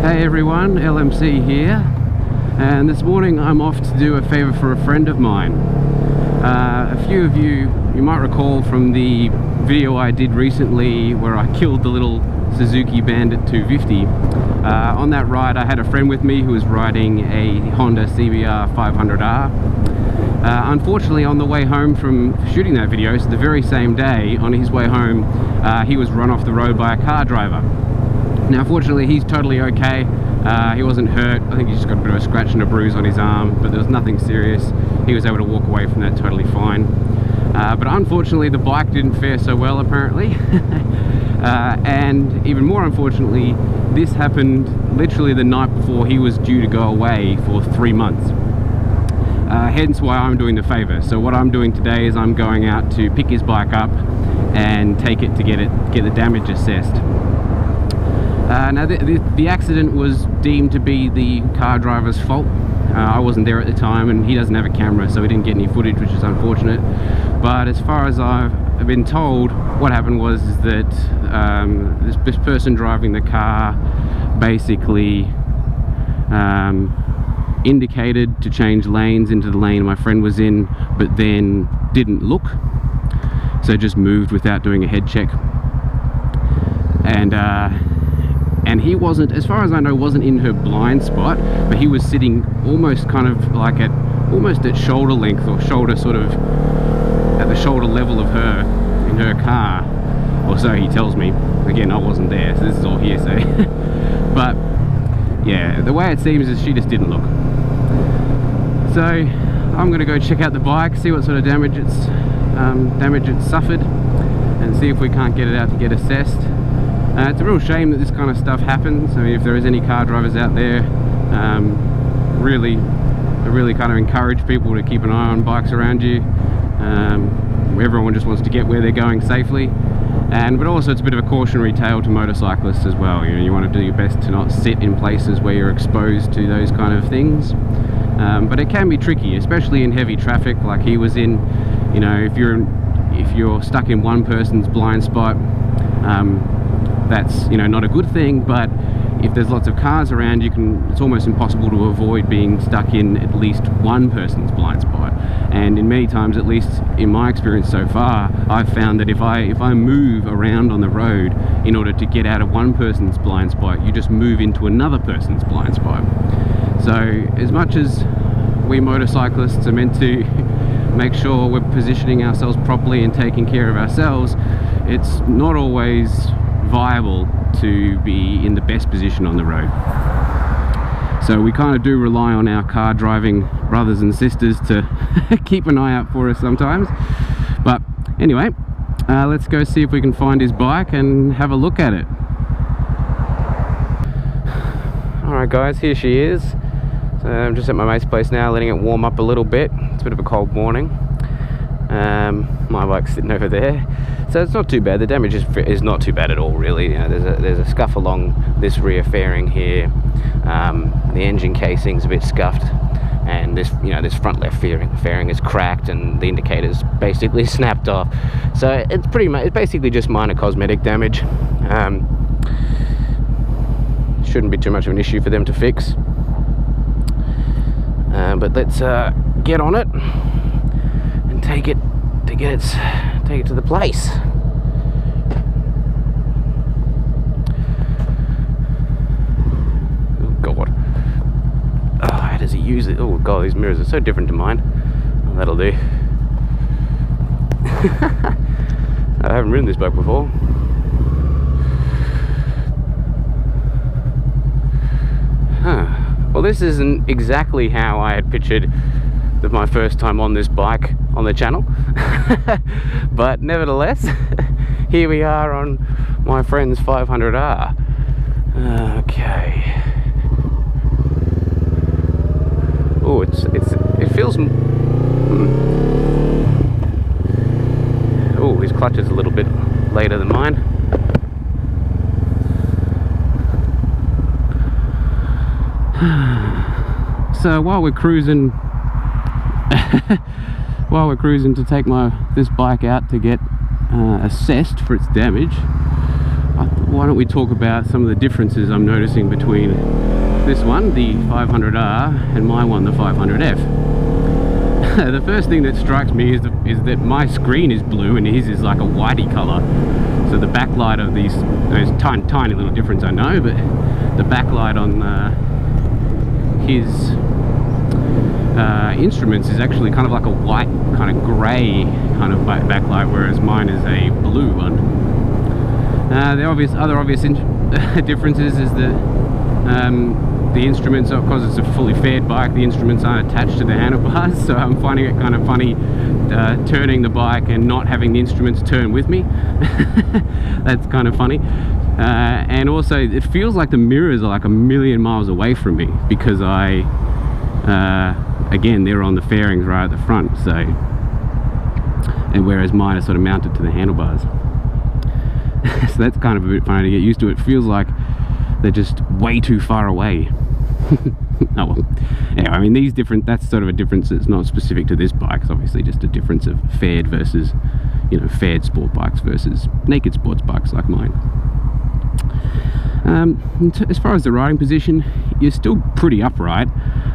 Hey everyone, LMC here, and this morning I'm off to do a favour for a friend of mine. A few of you might recall from the video I did recently where I killed the little Suzuki Bandit 250. On that ride I had a friend with me who was riding a Honda CBR500R. Unfortunately, on the way home from shooting that video, so the very same day, on his way home, he was run off the road by a car driver. Now fortunately he's totally okay, he wasn't hurt. I think he just got a bit of a scratch and a bruise on his arm, but there was nothing serious. He was able to walk away from that totally fine. But unfortunately the bike didn't fare so well apparently. And even more unfortunately, this happened literally the night before he was due to go away for 3 months. Hence why I'm doing the favour. So what I'm doing today is I'm going out to pick his bike up and take it to get the damage assessed. Now the accident was deemed to be the car driver's fault. I wasn't there at the time and he doesn't have a camera, so he didn't get any footage, which is unfortunate. But as far as I've been told, what happened was that this person driving the car basically indicated to change lanes into the lane my friend was in, but then didn't look, so just moved without doing a head check. And he wasn't, as far as I know, wasn't in her blind spot, but he was sitting almost kind of like almost at shoulder length, or shoulder sort of at the shoulder level of her in her car, or so he tells me. Again, I wasn't there, so this is all hearsay. But yeah, the way it seems is she just didn't look. So I'm gonna go check out the bike, see what sort of damage it's suffered, and see if we can't get it out to get assessed. It's a real shame that this kind of stuff happens. I mean, if there is any car drivers out there, really kind of encourage people to keep an eye on bikes around you. Everyone just wants to get where they're going safely, but also it's a bit of a cautionary tale to motorcyclists as well. You know, you want to do your best to not sit in places where you're exposed to those kind of things. But it can be tricky, especially in heavy traffic like he was in. You know, if you're stuck in one person's blind spot, that's, you know, not a good thing. But if there's lots of cars around, it's almost impossible to avoid being stuck in at least one person's blind spot. And in many times, at least in my experience so far, I've found that if I move around on the road in order to get out of one person's blind spot, you just move into another person's blind spot. So as much as we motorcyclists are meant to make sure we're positioning ourselves properly and taking care of ourselves, it's not always viable to be in the best position on the road. So we kind of do rely on our car driving brothers and sisters to keep an eye out for us sometimes. But anyway, let's go see if we can find his bike and have a look at it. Alright guys, here she is. So I'm just at my mate's place now, letting it warm up a little bit. It's a bit of a cold morning. My bike's sitting over there, so it's not too bad. The damage is not too bad at all, really. You know, there's a scuff along this rear fairing here. The engine casing's a bit scuffed, and this front left fairing is cracked, and the indicator's basically snapped off. So it's basically just minor cosmetic damage. Shouldn't be too much of an issue for them to fix. But let's get on it and take it to the place. Oh god. Oh, how does he use it? Oh god, these mirrors are so different to mine. Oh, that'll do. I haven't ridden this bike before. Well, this isn't exactly how I had pictured my first time on this bike on the channel. But nevertheless, here we are on my friend's 500R. Okay. Oh, it feels. Oh, his clutch is a little bit later than mine. So while we're cruising to take this bike out to get assessed for its damage, why don't we talk about some of the differences I'm noticing between this one, the 500R, and my one, the 500F. The first thing that strikes me is that my screen is blue and his is like a whitey color. So the backlight of these, there's tiny little difference, I know, but the backlight on his instruments is actually kind of like a white, kind of grey kind of backlight, whereas mine is a blue one. The other obvious differences is that the instruments, because it's a fully faired bike, the instruments aren't attached to the handlebars, so I'm finding it kind of funny turning the bike and not having the instruments turn with me. That's kind of funny. And also it feels like the mirrors are like a million miles away from me, because again, they're on the fairings right at the front, so, and whereas mine are sort of mounted to the handlebars. So that's kind of a bit funny to get used to. It feels like they're just way too far away. Oh well. Anyway, I mean, that's sort of a difference that's not specific to this bike. It's obviously just a difference of faired versus, you know, faired sport bikes versus naked sports bikes like mine. As far as the riding position, you're still pretty upright.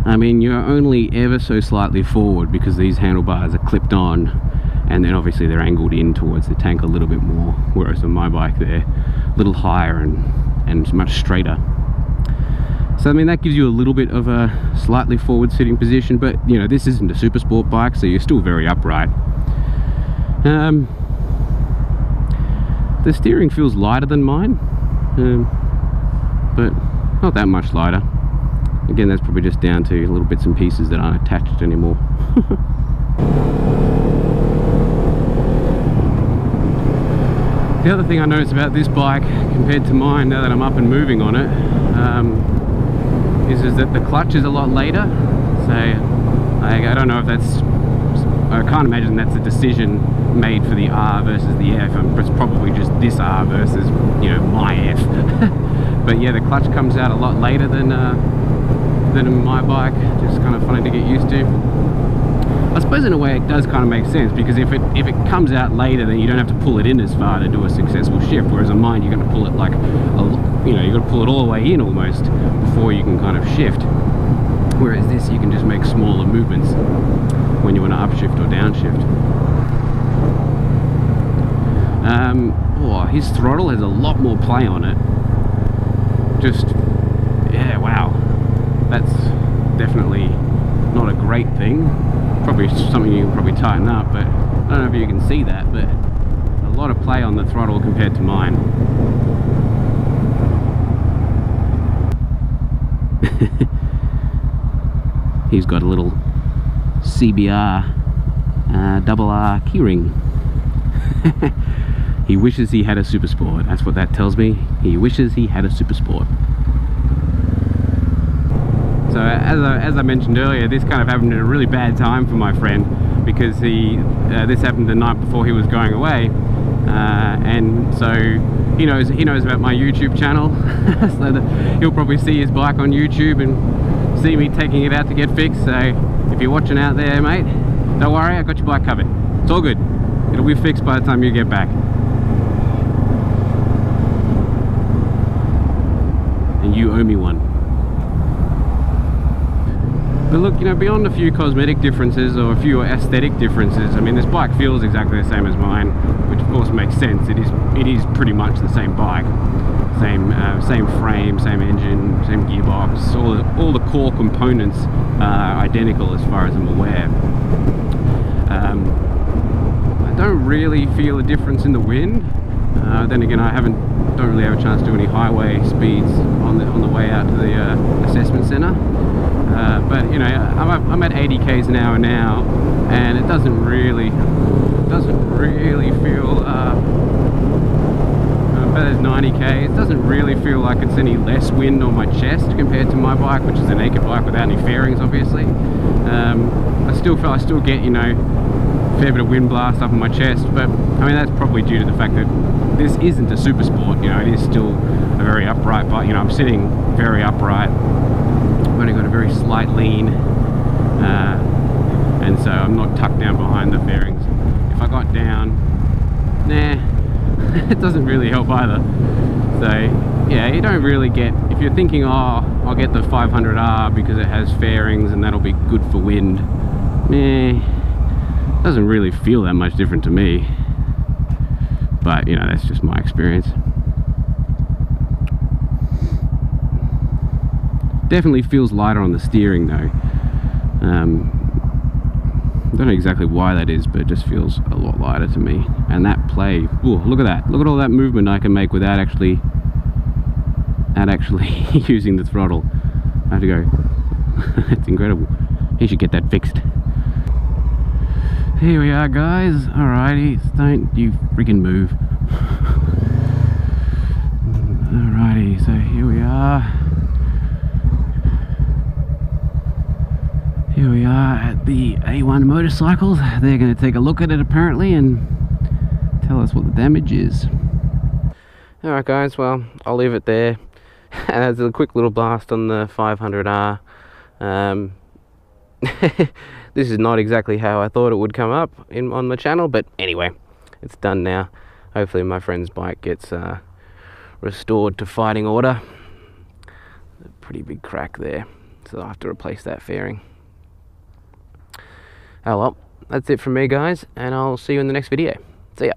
I mean, you're only ever so slightly forward because these handlebars are clipped on, and then obviously they're angled in towards the tank a little bit more, whereas on my bike they're a little higher and much straighter. So I mean, that gives you a little bit of a slightly forward sitting position, but you know, this isn't a super sport bike, so you're still very upright. The steering feels lighter than mine, but not that much lighter. Again, that's probably just down to little bits and pieces that aren't attached anymore. The other thing I noticed about this bike compared to mine, now that I'm up and moving on it, is that the clutch is a lot later. So I don't know if that's, I can't imagine that's a decision made for the R versus the F. It's probably just this R versus, you know, my F. But yeah, the clutch comes out a lot later than my bike. Just kind of funny to get used to. I suppose in a way it does kind of make sense, because if it comes out later, then you don't have to pull it in as far to do a successful shift, whereas on mine you're going to pull it like you know, you've got to pull it all the way in almost before you can kind of shift, whereas this you can just make smaller movements when you want to upshift or downshift. Oh, his throttle has a lot more play on it. Just, yeah, wow, that's definitely not a great thing. Probably something you can probably tighten up, but I don't know if you can see that, but a lot of play on the throttle compared to mine. He's got a little CBR RR keyring. He wishes he had a Super Sport. That's what that tells me. He wishes he had a Super Sport. So as I mentioned earlier, this kind of happened at a really bad time for my friend, because this happened the night before he was going away, and so he knows about my YouTube channel. So that he'll probably see his bike on YouTube and see me taking it out to get fixed. So if you're watching out there, mate, don't worry, I got your bike covered. It's all good. It'll be fixed by the time you get back. And you owe me one. But look, you know, beyond a few cosmetic differences or a few aesthetic differences, I mean, this bike feels exactly the same as mine, which of course makes sense. It is pretty much the same bike, same frame, same engine, same gearbox. All the core components are identical as far as I'm aware. I don't really feel a difference in the wind. Then again, don't really have a chance to do any highway speeds on the way out to the assessment centre. But you know, I'm at 80 k's an hour now, and it doesn't really feel. But there's 90 k's. It doesn't really feel like it's any less wind on my chest compared to my bike, which is a naked bike without any fairings, obviously. I still get, you know, a fair bit of wind blast up on my chest, but I mean, that's probably due to the fact that this isn't a super sport. You know, it is still a very upright bike. You know, I'm sitting very upright. I've only got a very slight lean, and so I'm not tucked down behind the fairings. If I got down, nah, it doesn't really help either. So yeah, you don't really get, if you're thinking, oh, I'll get the 500R because it has fairings and that'll be good for wind, doesn't really feel that much different to me. But you know, that's just my experience. Definitely feels lighter on the steering though. I don't know exactly why that is, but it just feels a lot lighter to me. And that play, ooh, look at that, look at all that movement I can make without actually using the throttle. I have to go. It's incredible. You should get that fixed. Here we are, guys. Alrighty, don't you freaking move. Alrighty, so here we are. Here we are at the A1 motorcycles. They're going to take a look at it apparently and tell us what the damage is. Alright guys, well, I'll leave it there. And as a quick little blast on the 500R. This is not exactly how I thought it would come up on my channel, but anyway, it's done now. Hopefully my friend's bike gets restored to fighting order. A pretty big crack there, so I'll have to replace that fairing. Oh well, that's it from me guys, and I'll see you in the next video. See ya.